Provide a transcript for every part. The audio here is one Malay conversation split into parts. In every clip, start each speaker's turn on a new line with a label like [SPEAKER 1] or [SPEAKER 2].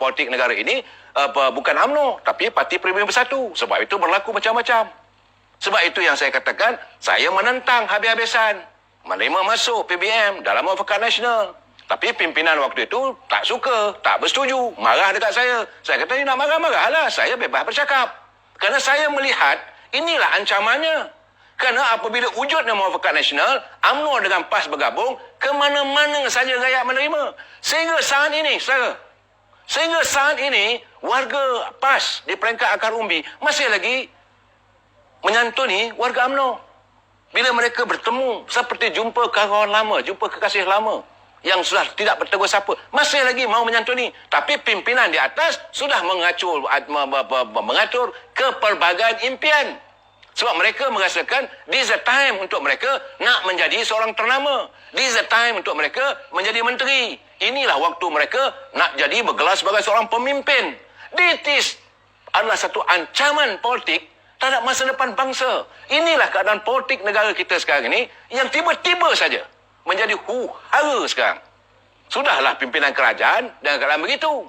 [SPEAKER 1] politik negara ini bukan UMNO, tapi Parti Peribumi Bersatu. Sebab itu berlaku macam-macam. Sebab itu yang saya katakan, saya menentang habis-habisan menerima masuk PBM dalam Muafakat Nasional. Tapi pimpinan waktu itu tak suka, tak bersetuju, marah dekat saya. Saya kata, nak marah-marahlah, saya bebas bercakap. Kerana saya melihat, inilah ancamannya. Kerana apabila wujudnya Muafakat Nasional, UMNO dengan PAS bergabung, ke mana-mana saja rakyat menerima. Sehingga saat ini, warga PAS di peringkat akar umbi masih lagi menyantuni warga UMNO. Bila mereka bertemu, seperti jumpa kawan lama, jumpa kekasih lama yang sudah tidak bertegur sapa, masih lagi mau menyantuni. Tapi pimpinan di atas sudah mengatur kepelbagaian impian. Sebab mereka merasakan this is the time untuk mereka nak menjadi seorang ternama. This is the time untuk mereka menjadi menteri. Inilah waktu mereka nak jadi bergelar sebagai seorang pemimpin. This adalah satu ancaman politik terhadap masa depan bangsa. Inilah keadaan politik negara kita sekarang ini yang tiba-tiba saja menjadi huru-hara sekarang. Sudahlah pimpinan kerajaan dalam keadaan begitu.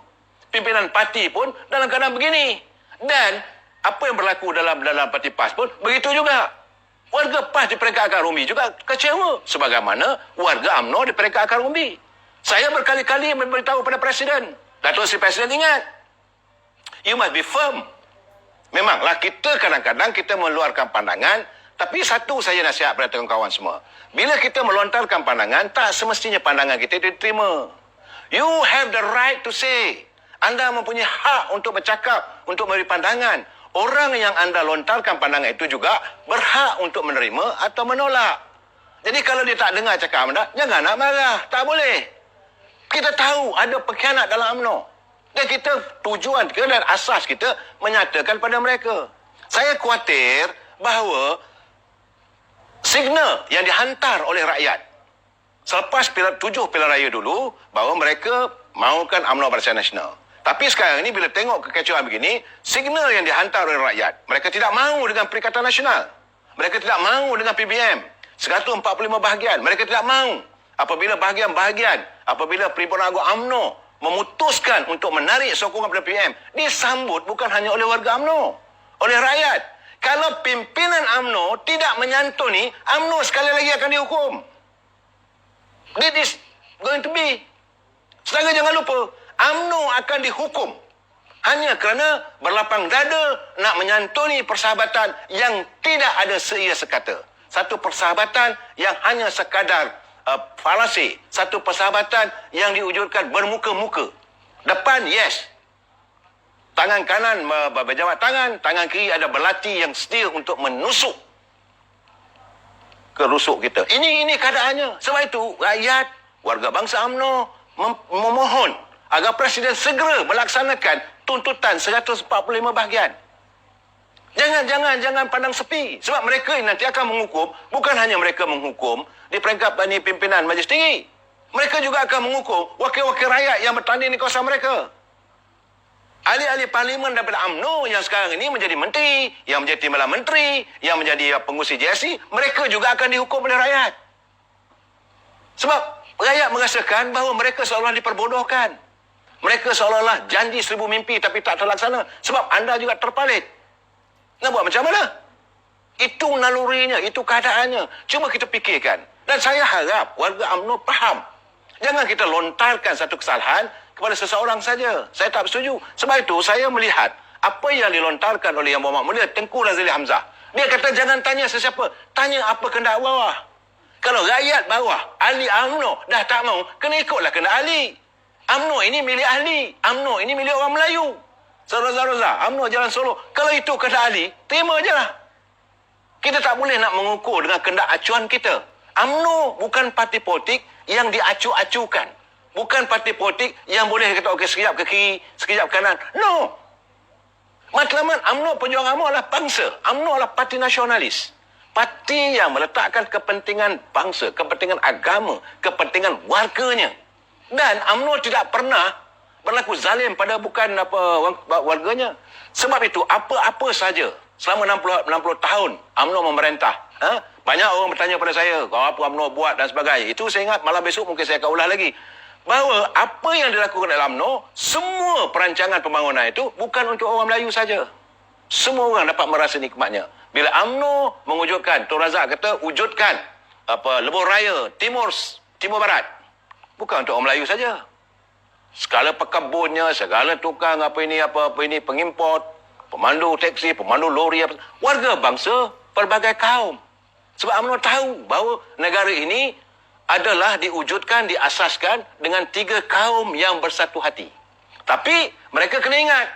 [SPEAKER 1] Pimpinan parti pun dalam keadaan begini. Dan apa yang berlaku dalam parti PAS pun begitu juga. Warga PAS di peringkat akar umbi juga kecewa. Sebagaimana warga UMNO di peringkat akar umbi. Saya berkali-kali memberitahu pada Presiden. Datuk Seri Presiden ingat. You must be firm. Memanglah kita kadang-kadang kita meluarkan pandangan. Tapi satu saya nasihat pada kawan-kawan semua. Bila kita melontarkan pandangan, tak semestinya pandangan kita diterima. You have the right to say. Anda mempunyai hak untuk bercakap, untuk memberi pandangan. Orang yang anda lontarkan pandangan itu juga berhak untuk menerima atau menolak. Jadi kalau dia tak dengar cakap anda, jangan nak marah. Tak boleh. Kita tahu ada pengkhianat dalam UMNO. Dan kita tujuan kita dan asas kita menyatakan pada mereka. Saya khawatir bahawa signal yang dihantar oleh rakyat selepas 7 pilihan raya dulu bahawa mereka mahukan UMNO Barisan Nasional. Tapi sekarang ini bila tengok kekacauan begini, signal yang dihantar oleh rakyat, mereka tidak mahu dengan Perikatan Nasional. Mereka tidak mahu dengan PBM. 145 bahagian. Mereka tidak mahu. Apabila bahagian-bahagian, apabila Perhimpunan Agung UMNO memutuskan untuk menarik sokongan pada PBM, disambut bukan hanya oleh warga UMNO, oleh rakyat. Kalau pimpinan UMNO tidak menyantuni, UMNO sekali lagi akan dihukum. This is going to be. Sedangkan jangan lupa, UMNO akan dihukum hanya kerana berlapang dada nak menyantuni persahabatan yang tidak ada seia sekata. Satu persahabatan yang hanya sekadar falasi. Satu persahabatan yang diwujudkan bermuka-muka. Depan, yes. Tangan kanan berjabat tangan, tangan kiri ada belati yang setia untuk menusuk ke rusuk kita. Ini keadaannya. Sebab itu, rakyat, warga bangsa UMNO memohon agar Presiden segera melaksanakan tuntutan 145 bahagian. Jangan pandang sepi. Sebab mereka nanti akan menghukum, bukan hanya mereka menghukum di peringkat pimpinan Majlis Tinggi. Mereka juga akan menghukum wakil-wakil rakyat yang bertanding di kawasan mereka. Ahli-ahli parlimen daripada UMNO yang sekarang ini menjadi menteri, yang menjadi timbalan menteri, yang menjadi pengurusi JSC, mereka juga akan dihukum oleh rakyat. Sebab rakyat merasakan bahawa mereka seolah-olah diperbodohkan. Mereka seolah-olah janji 1000 mimpi tapi tak terlaksana. Sebab anda juga terpalit. Nak buat macam mana? Itu nalurinya, itu keadaannya. Cuma kita fikirkan. Dan saya harap warga UMNO faham. Jangan kita lontarkan satu kesalahan kepada seseorang saja. Saya tak bersetuju. Sebab itu saya melihat apa yang dilontarkan oleh Yang Berhormat Mulia Tengku Razili Hamzah. Dia kata jangan tanya sesiapa. Tanya apa kehendak bawah. Kalau rakyat bawah, ahli UMNO dah tak mau, kena ikutlah kehendak ahli. UMNO ini milik ahli. UMNO ini milik orang Melayu. Roza, UMNO Jalan Solo. Kalau itu kehendak ahli, terima je lah. Kita tak boleh nak mengukur dengan kehendak acuan kita. UMNO bukan parti politik yang diacu-acukan. Bukan parti politik yang boleh kata okey sekejap ke kiri, sekejap kanan. No. Matlamat UMNO Perjuangan UMNO adalah bangsa. UMNO adalah parti nasionalis. Parti yang meletakkan kepentingan bangsa, kepentingan agama, kepentingan warganya. Dan UMNO tidak pernah berlaku zalim pada bukan warganya. Sebab itu apa-apa saja selama 60 tahun UMNO memerintah. Banyak orang bertanya pada saya, apa UMNO buat dan sebagainya. Itu saya ingat malam besok mungkin saya akan ulas lagi. bahawa apa yang dilakukan dalam UMNO, semua perancangan pembangunan itu bukan untuk orang Melayu saja. Semua orang dapat merasa nikmatnya. Bila UMNO mewujudkan, Tun Razak kata, wujudkan lebuh raya Timur Barat. Bukan untuk orang Melayu saja. Segala pekebunnya, segala tukang apa ini, pengimport, pemandu teksi, pemandu lori, warga bangsa, pelbagai kaum. Sebab UMNO tahu bahawa negara ini adalah diwujudkan, diasaskan dengan 3 kaum yang bersatu hati. Tapi mereka kena ingat,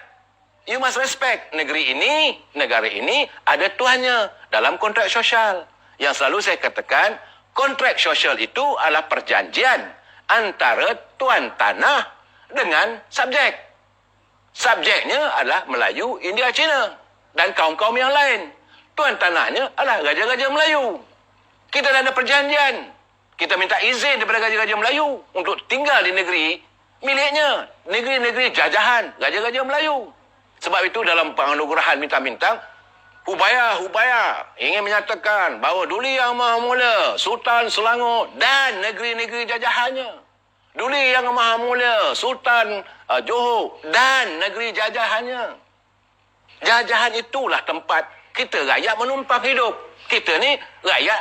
[SPEAKER 1] you must respect negara ini ada tuannya dalam kontrak sosial. Yang selalu saya katakan, kontrak sosial itu adalah perjanjian antara tuan tanah dengan subjek. Subjeknya adalah Melayu, India, Cina dan kaum-kaum yang lain. Tuan tanahnya adalah Raja-Raja Melayu. Kita dah ada perjanjian. Kita minta izin daripada Raja-Raja Melayu untuk tinggal di negeri miliknya, negeri-negeri jajahan Raja-Raja Melayu. Sebab itu dalam penganugerahan bintang-bintang, Hubaya ingin menyatakan bahawa Duli Yang Maha Mulia, Sultan Selangor dan negeri-negeri jajahannya. Duli Yang Maha Mulia, Sultan Johor dan negeri jajahannya. Jajahan itulah tempat kita rakyat menumpang hidup. Kita ni rakyat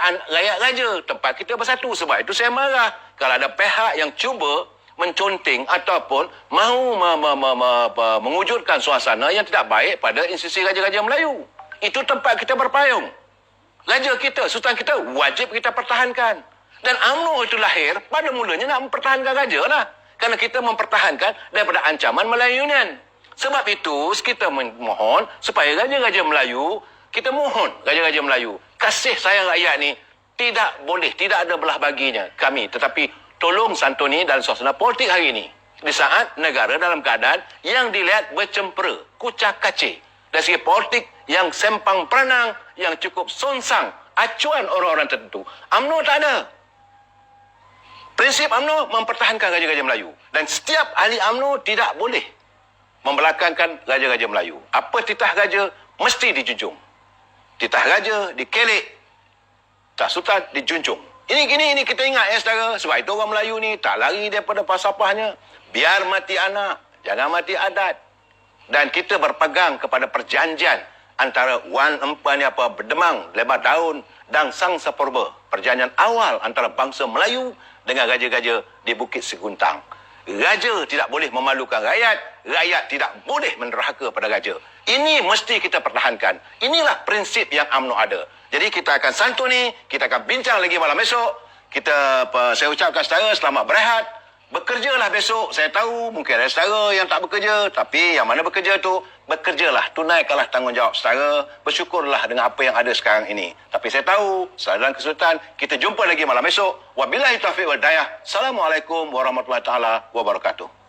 [SPEAKER 1] raja, tempat kita bersatu. Sebab itu saya marah kalau ada pihak yang cuba menconting ataupun mahu mewujudkan suasana yang tidak baik pada institusi Raja-Raja Melayu. Itu tempat kita berpayung. Raja kita, sultan kita wajib kita pertahankan. Dan UMNO itu lahir pada mulanya nak mempertahankan raja lah. Kerana kita mempertahankan daripada ancaman Melayu Union. Sebab itu kita mohon supaya Raja-Raja Melayu, kita mohon Raja-Raja Melayu, kasih sayang rakyat ni tidak boleh, tidak ada belah baginya kami. Tetapi tolong santuni dalam suasana politik hari ini. Di saat negara dalam keadaan yang dilihat bercempera, kucak kacir. Dari segi politik yang sempang peranang, yang cukup sonsang, acuan orang-orang tertentu. UMNO tak ada. Prinsip UMNO mempertahankan Raja-Raja Melayu. Dan setiap ahli UMNO tidak boleh membelakangkan Raja-Raja Melayu. Apa titah raja mesti dijunjung. Titah raja dikelek, tak sultan dijunjung. Ini kita ingat ya saudara. Sebab itu orang Melayu ni tak lari daripada falsafahnya. Biar mati anak, jangan mati adat. Dan kita berpegang kepada perjanjian antara Wan Empan Berdemang, Lebat Daun dan Sang Sapurba. Perjanjian awal antara bangsa Melayu dengan raja-raja di Bukit Seguntang. Raja tidak boleh memalukan rakyat, rakyat tidak boleh menderhaka pada raja. Ini mesti kita pertahankan. Inilah prinsip yang UMNO ada. Jadi kita akan santuni, kita akan bincang lagi malam esok. Saya ucapkan saudara selamat berehat. Bekerjalah besok. Saya tahu mungkin ada saudara yang tak bekerja, tapi yang mana bekerja tu, bekerjalah, tunaikanlah tanggungjawab saudara, bersyukurlah dengan apa yang ada sekarang ini. Tapi saya tahu, saudara dan kesultan, kita jumpa lagi malam esok. Wabillahi taufiq wal hidayah. Assalamualaikum warahmatullahi taala wabarakatuh.